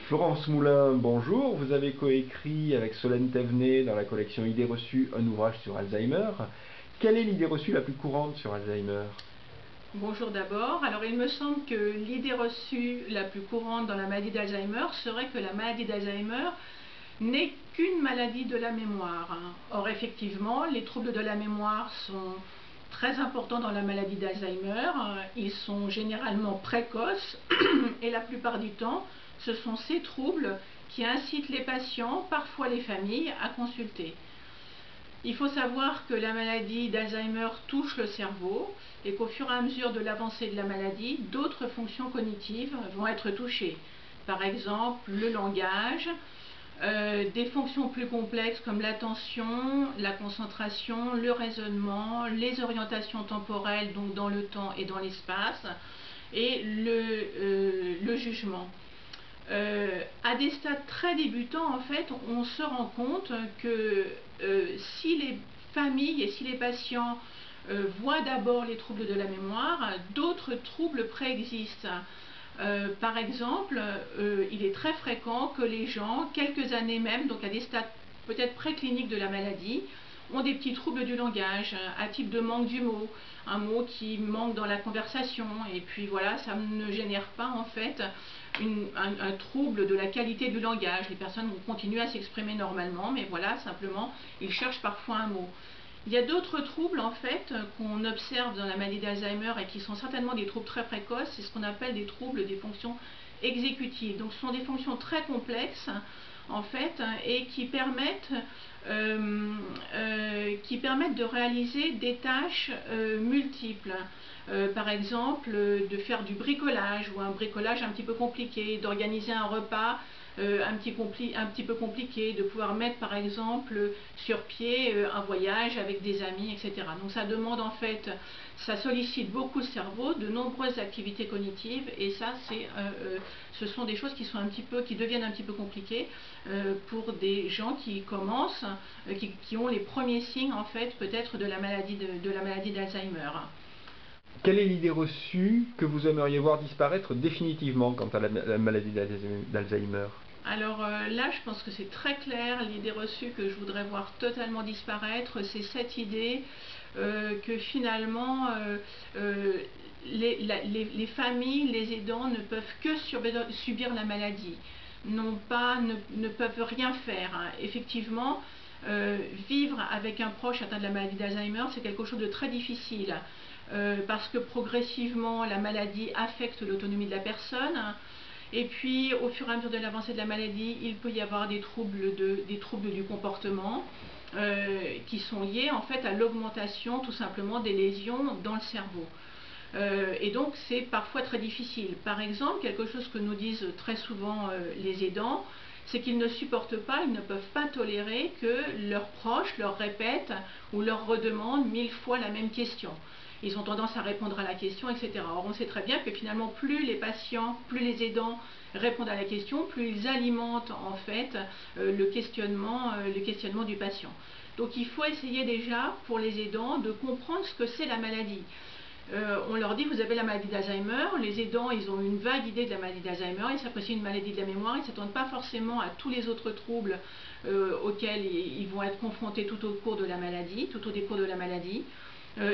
Florence Moulin, bonjour. Vous avez coécrit avec Solène Thévenet dans la collection Idées reçues un ouvrage sur Alzheimer. Quelle est l'idée reçue la plus courante sur Alzheimer? Bonjour d'abord. Alors il me semble que l'idée reçue la plus courante dans la maladie d'Alzheimer serait que la maladie d'Alzheimer n'est qu'une maladie de la mémoire. Or effectivement, les troubles de la mémoire sont très importants dans la maladie d'Alzheimer. Ils sont généralement précoces et la plupart du temps, ce sont ces troubles qui incitent les patients, parfois les familles, à consulter. Il faut savoir que la maladie d'Alzheimer touche le cerveau et qu'au fur et à mesure de l'avancée de la maladie, d'autres fonctions cognitives vont être touchées. Par exemple, le langage, des fonctions plus complexes comme l'attention, la concentration, le raisonnement, les orientations temporelles, donc dans le temps et dans l'espace, et le jugement. À des stades très débutants, en fait, on se rend compte que si les familles et si les patients voient d'abord les troubles de la mémoire, d'autres troubles préexistent. Par exemple, il est très fréquent que les gens, quelques années même, donc à des stades peut-être précliniques de la maladie, ont des petits troubles du langage, un type de manque du mot, un mot qui manque dans la conversation, et puis voilà, ça ne génère pas en fait un trouble de la qualité du langage. Les personnes vont continuer à s'exprimer normalement, mais voilà, simplement, ils cherchent parfois un mot. Il y a d'autres troubles en fait qu'on observe dans la maladie d'Alzheimer et qui sont certainement des troubles très précoces, c'est ce qu'on appelle des troubles des fonctions exécutives. Donc ce sont des fonctions très complexes en fait et qui permettent de réaliser des tâches multiples. Par exemple, de faire du bricolage ou un bricolage un petit peu compliqué, d'organiser un repas un petit peu compliqué, de pouvoir mettre par exemple sur pied un voyage avec des amis, etc. Donc ça demande en fait, ça sollicite beaucoup le cerveau, de nombreuses activités cognitives, et ça ce sont des choses qui deviennent un petit peu compliquées pour des gens qui commencent, qui ont les premiers signes en fait peut-être de la maladie d'Alzheimer. Quelle est l'idée reçue que vous aimeriez voir disparaître définitivement quant à la maladie d'Alzheimer? Alors là, je pense que c'est très clair. L'idée reçue que je voudrais voir totalement disparaître, c'est cette idée que finalement les familles, les aidants ne peuvent que subir la maladie, ne peuvent rien faire. Effectivement, vivre avec un proche atteint de la maladie d'Alzheimer, c'est quelque chose de très difficile parce que progressivement, la maladie affecte l'autonomie de la personne. Et puis, au fur et à mesure de l'avancée de la maladie, il peut y avoir des troubles du comportement qui sont liés en fait à l'augmentation tout simplement des lésions dans le cerveau. Et donc, c'est parfois très difficile. Par exemple, quelque chose que nous disent très souvent les aidants, c'est qu'ils ne supportent pas, ils ne peuvent pas tolérer que leurs proches leur répètent ou leur redemandent 1000 fois la même question. Ils ont tendance à répondre à la question, etc. Or, on sait très bien que finalement, plus les patients, plus les aidants répondent à la question, plus ils alimentent en fait le questionnement du patient. Donc, il faut essayer déjà, pour les aidants, de comprendre ce que c'est la maladie. On leur dit vous avez la maladie d'Alzheimer, les aidants ils ont une vague idée de la maladie d'Alzheimer, ils s'apprécient une maladie de la mémoire, ils ne s'attendent pas forcément à tous les autres troubles auxquels ils vont être confrontés tout au décours de la maladie.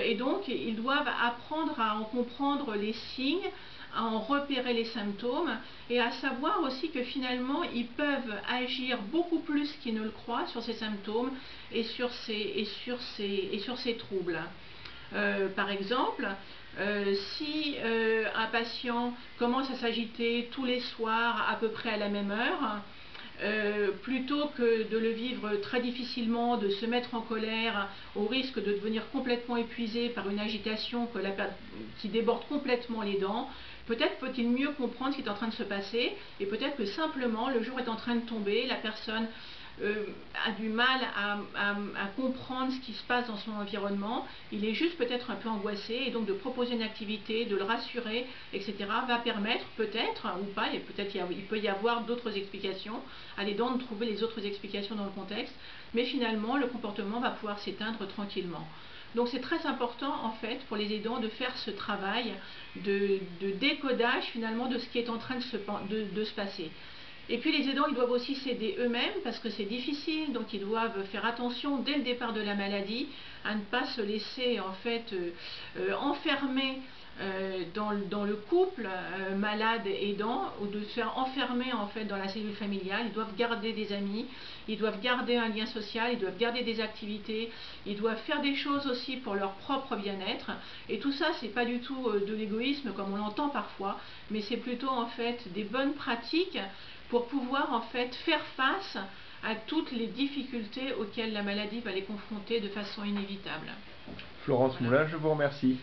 Et donc ils doivent apprendre à en comprendre les signes, à en repérer les symptômes et à savoir aussi que finalement ils peuvent agir beaucoup plus qu'ils ne le croient sur ces symptômes et sur ces troubles. Par exemple, si un patient commence à s'agiter tous les soirs à peu près à la même heure, plutôt que de le vivre très difficilement, de se mettre en colère au risque de devenir complètement épuisé par une agitation qui déborde complètement les dents, peut-être faut-il mieux comprendre ce qui est en train de se passer et peut-être que simplement le jour est en train de tomber, la personne a du mal à comprendre ce qui se passe dans son environnement, il est juste peut-être un peu angoissé et donc de proposer une activité, de le rassurer, etc. va permettre peut-être, ou pas, et peut-être il peut y avoir d'autres explications, à l'aidant de trouver les autres explications dans le contexte, mais finalement le comportement va pouvoir s'éteindre tranquillement. Donc c'est très important en fait pour les aidants de faire ce travail de décodage finalement de ce qui est en train de se passer. Et puis les aidants, ils doivent aussi s'aider eux-mêmes parce que c'est difficile, donc ils doivent faire attention dès le départ de la maladie à ne pas se laisser en fait enfermer dans le couple malade aidant, ou de se faire enfermer en fait dans la cellule familiale. Ils doivent garder des amis, ils doivent garder un lien social, ils doivent garder des activités, ils doivent faire des choses aussi pour leur propre bien-être. Et tout ça, c'est pas du tout de l'égoïsme comme on l'entend parfois, mais c'est plutôt en fait des bonnes pratiques pour pouvoir en fait faire face à toutes les difficultés auxquelles la maladie va les confronter de façon inévitable. Florence Voilà. Moulin, je vous remercie.